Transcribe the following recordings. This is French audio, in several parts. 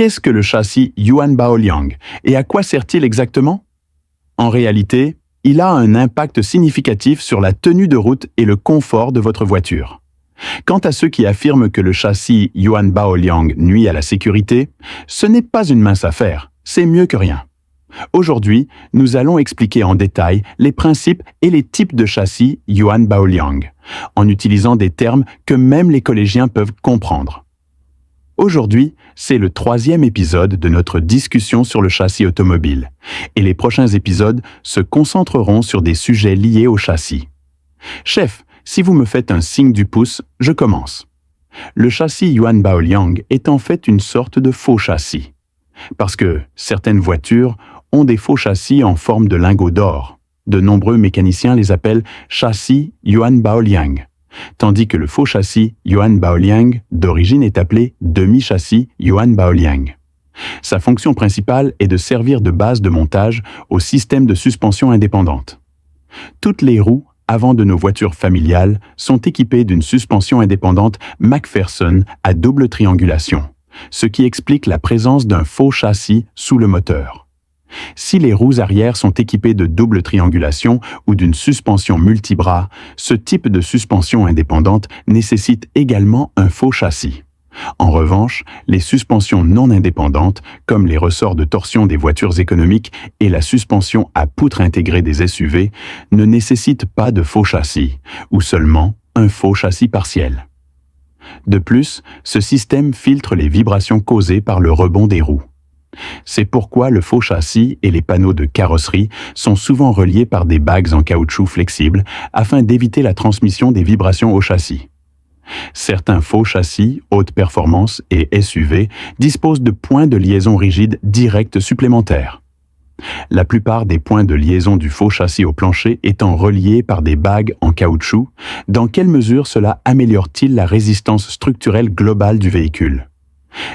qu'est-ce que le châssis Yuan Baoliang et à quoi sert-il exactement? En réalité, il a un impact significatif sur la tenue de route et le confort de votre voiture. Quant à ceux qui affirment que le châssis Yuan Baoliang nuit à la sécurité, ce n'est pas une mince affaire, c'est mieux que rien. Aujourd'hui, nous allons expliquer en détail les principes et les types de châssis Yuan Baoliang, en utilisant des termes que même les collégiens peuvent comprendre. Aujourd'hui, c'est le 3e épisode de notre discussion sur le châssis automobile, et les prochains épisodes se concentreront sur des sujets liés au châssis. Chef, si vous me faites un signe du pouce, je commence. Le châssis Yuan Baoliang est en fait une sorte de faux châssis, parce que certaines voitures ont des faux châssis en forme de lingots d'or. De nombreux mécaniciens les appellent châssis Yuan Baoliang, tandis que le faux châssis Yuan Baoliang d'origine est appelé demi-châssis Yuan Baoliang. Sa fonction principale est de servir de base de montage au système de suspension indépendante. Toutes les roues avant de nos voitures familiales sont équipées d'une suspension indépendante McPherson à double triangulation, ce qui explique la présence d'un faux châssis sous le moteur. Si les roues arrière sont équipées de double triangulation ou d'une suspension multibras, ce type de suspension indépendante nécessite également un faux châssis. En revanche, les suspensions non indépendantes, comme les ressorts de torsion des voitures économiques et la suspension à poutre intégrée des SUV, ne nécessitent pas de faux châssis, ou seulement un faux châssis partiel. De plus, ce système filtre les vibrations causées par le rebond des roues. C'est pourquoi le faux châssis et les panneaux de carrosserie sont souvent reliés par des bagues en caoutchouc flexibles afin d'éviter la transmission des vibrations au châssis. Certains faux châssis, haute performance et SUV disposent de points de liaison rigides directs supplémentaires. La plupart des points de liaison du faux châssis au plancher étant reliés par des bagues en caoutchouc, dans quelle mesure cela améliore-t-il la résistance structurelle globale du véhicule?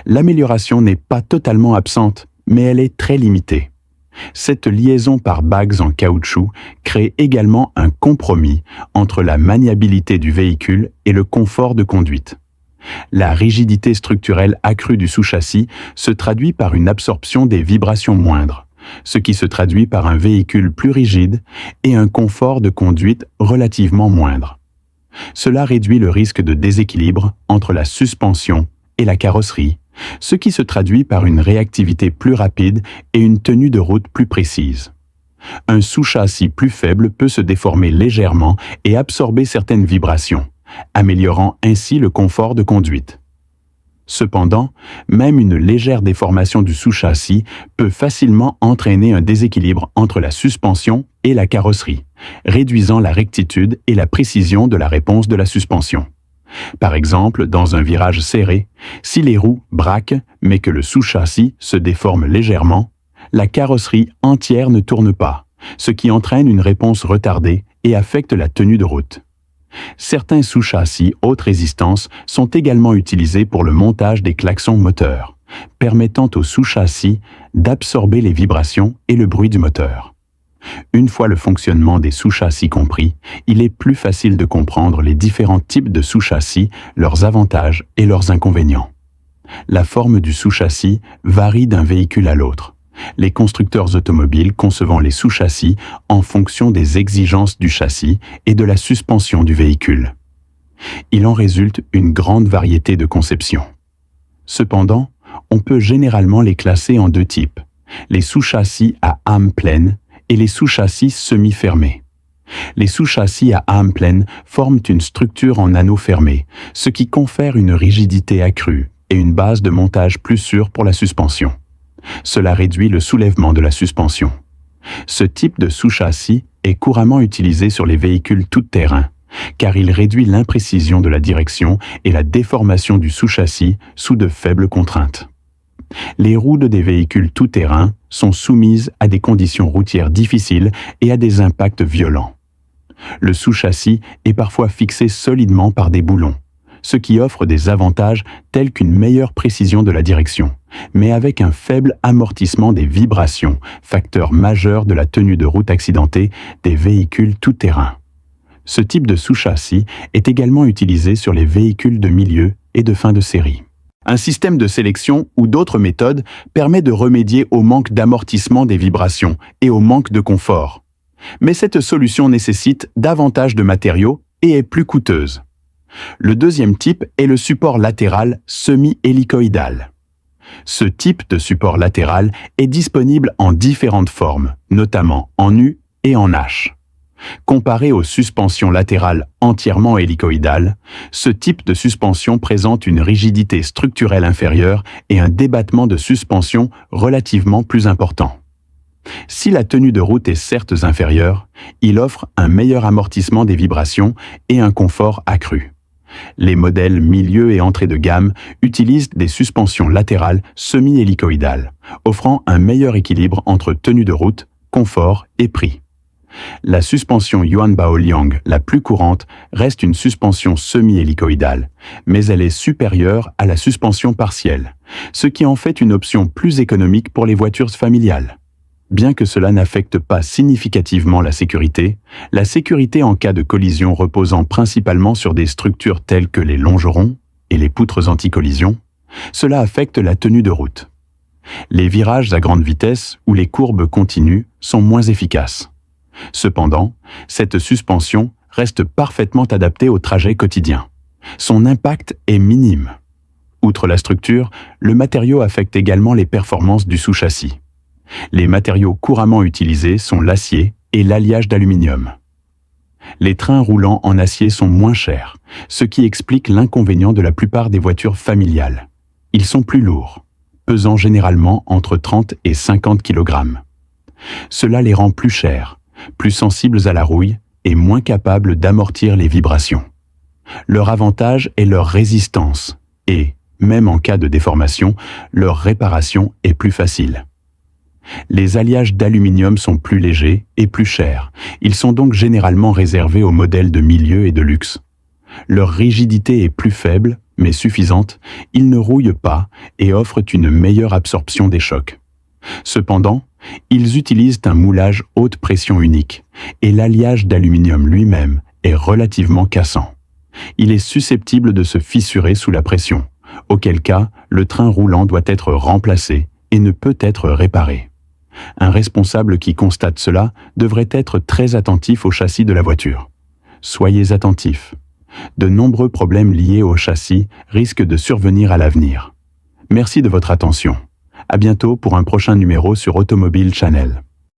L'amélioration n'est pas totalement absente, mais elle est très limitée. Cette liaison par bagues en caoutchouc crée également un compromis entre la maniabilité du véhicule et le confort de conduite. La rigidité structurelle accrue du sous-châssis se traduit par une absorption des vibrations moindres, ce qui se traduit par un véhicule plus rigide et un confort de conduite relativement moindre. Cela réduit le risque de déséquilibre entre la suspension et la carrosserie, ce qui se traduit par une réactivité plus rapide et une tenue de route plus précise. Un sous-châssis plus faible peut se déformer légèrement et absorber certaines vibrations, améliorant ainsi le confort de conduite. Cependant, même une légère déformation du sous-châssis peut facilement entraîner un déséquilibre entre la suspension et la carrosserie, réduisant la rectitude et la précision de la réponse de la suspension. Par exemple, dans un virage serré, si les roues braquent mais que le sous-châssis se déforme légèrement, la carrosserie entière ne tourne pas, ce qui entraîne une réponse retardée et affecte la tenue de route. Certains sous-châssis haute résistance sont également utilisés pour le montage des klaxons moteurs, permettant au sous-châssis d'absorber les vibrations et le bruit du moteur. Une fois le fonctionnement des sous-châssis compris, il est plus facile de comprendre les différents types de sous-châssis, leurs avantages et leurs inconvénients. La forme du sous-châssis varie d'un véhicule à l'autre, les constructeurs automobiles concevant les sous-châssis en fonction des exigences du châssis et de la suspension du véhicule. Il en résulte une grande variété de conceptions. Cependant, on peut généralement les classer en deux types, les sous-châssis à âme pleine et les sous-châssis semi-fermés. Les sous-châssis à âme pleine forment une structure en anneau fermé, ce qui confère une rigidité accrue et une base de montage plus sûre pour la suspension. Cela réduit le soulèvement de la suspension. Ce type de sous-châssis est couramment utilisé sur les véhicules tout-terrain, car il réduit l'imprécision de la direction et la déformation du sous-châssis sous de faibles contraintes. Les roues des véhicules tout-terrain sont soumises à des conditions routières difficiles et à des impacts violents. Le sous-châssis est parfois fixé solidement par des boulons, ce qui offre des avantages tels qu'une meilleure précision de la direction, mais avec un faible amortissement des vibrations, facteur majeur de la tenue de route accidentée des véhicules tout-terrain. Ce type de sous-châssis est également utilisé sur les véhicules de milieu et de fin de série. Un système de sélection ou d'autres méthodes permet de remédier au manque d'amortissement des vibrations et au manque de confort. Mais cette solution nécessite davantage de matériaux et est plus coûteuse. Le deuxième type est le support latéral semi-hélicoïdal. Ce type de support latéral est disponible en différentes formes, notamment en U et en H. Comparé aux suspensions latérales entièrement hélicoïdales, ce type de suspension présente une rigidité structurelle inférieure et un débattement de suspension relativement plus important. Si la tenue de route est certes inférieure, il offre un meilleur amortissement des vibrations et un confort accru. Les modèles milieu et entrée de gamme utilisent des suspensions latérales semi-hélicoïdales, offrant un meilleur équilibre entre tenue de route, confort et prix. La suspension Yuan Baoliang, la plus courante, reste une suspension semi-hélicoïdale, mais elle est supérieure à la suspension partielle, ce qui en fait une option plus économique pour les voitures familiales. Bien que cela n'affecte pas significativement la sécurité en cas de collision reposant principalement sur des structures telles que les longerons et les poutres anti-collision, cela affecte la tenue de route. Les virages à grande vitesse ou les courbes continues sont moins efficaces. Cependant, cette suspension reste parfaitement adaptée au trajet quotidien. Son impact est minime. Outre la structure, le matériau affecte également les performances du sous-châssis. Les matériaux couramment utilisés sont l'acier et l'alliage d'aluminium. Les trains roulants en acier sont moins chers, ce qui explique l'inconvénient de la plupart des voitures familiales. Ils sont plus lourds, pesant généralement entre 30 et 50 kg. Cela les rend plus chers, plus sensibles à la rouille et moins capables d'amortir les vibrations. Leur avantage est leur résistance et, même en cas de déformation, leur réparation est plus facile. Les alliages d'aluminium sont plus légers et plus chers. Ils sont donc généralement réservés aux modèles de milieu et de luxe. Leur rigidité est plus faible, mais suffisante. Ils ne rouillent pas et offrent une meilleure absorption des chocs. Cependant, ils utilisent un moulage haute pression unique et l'alliage d'aluminium lui-même est relativement cassant. Il est susceptible de se fissurer sous la pression, auquel cas le train roulant doit être remplacé et ne peut être réparé. Un responsable qui constate cela devrait être très attentif au châssis de la voiture. Soyez attentifs. De nombreux problèmes liés au châssis risquent de survenir à l'avenir. Merci de votre attention. À bientôt pour un prochain numéro sur Automobile Channel.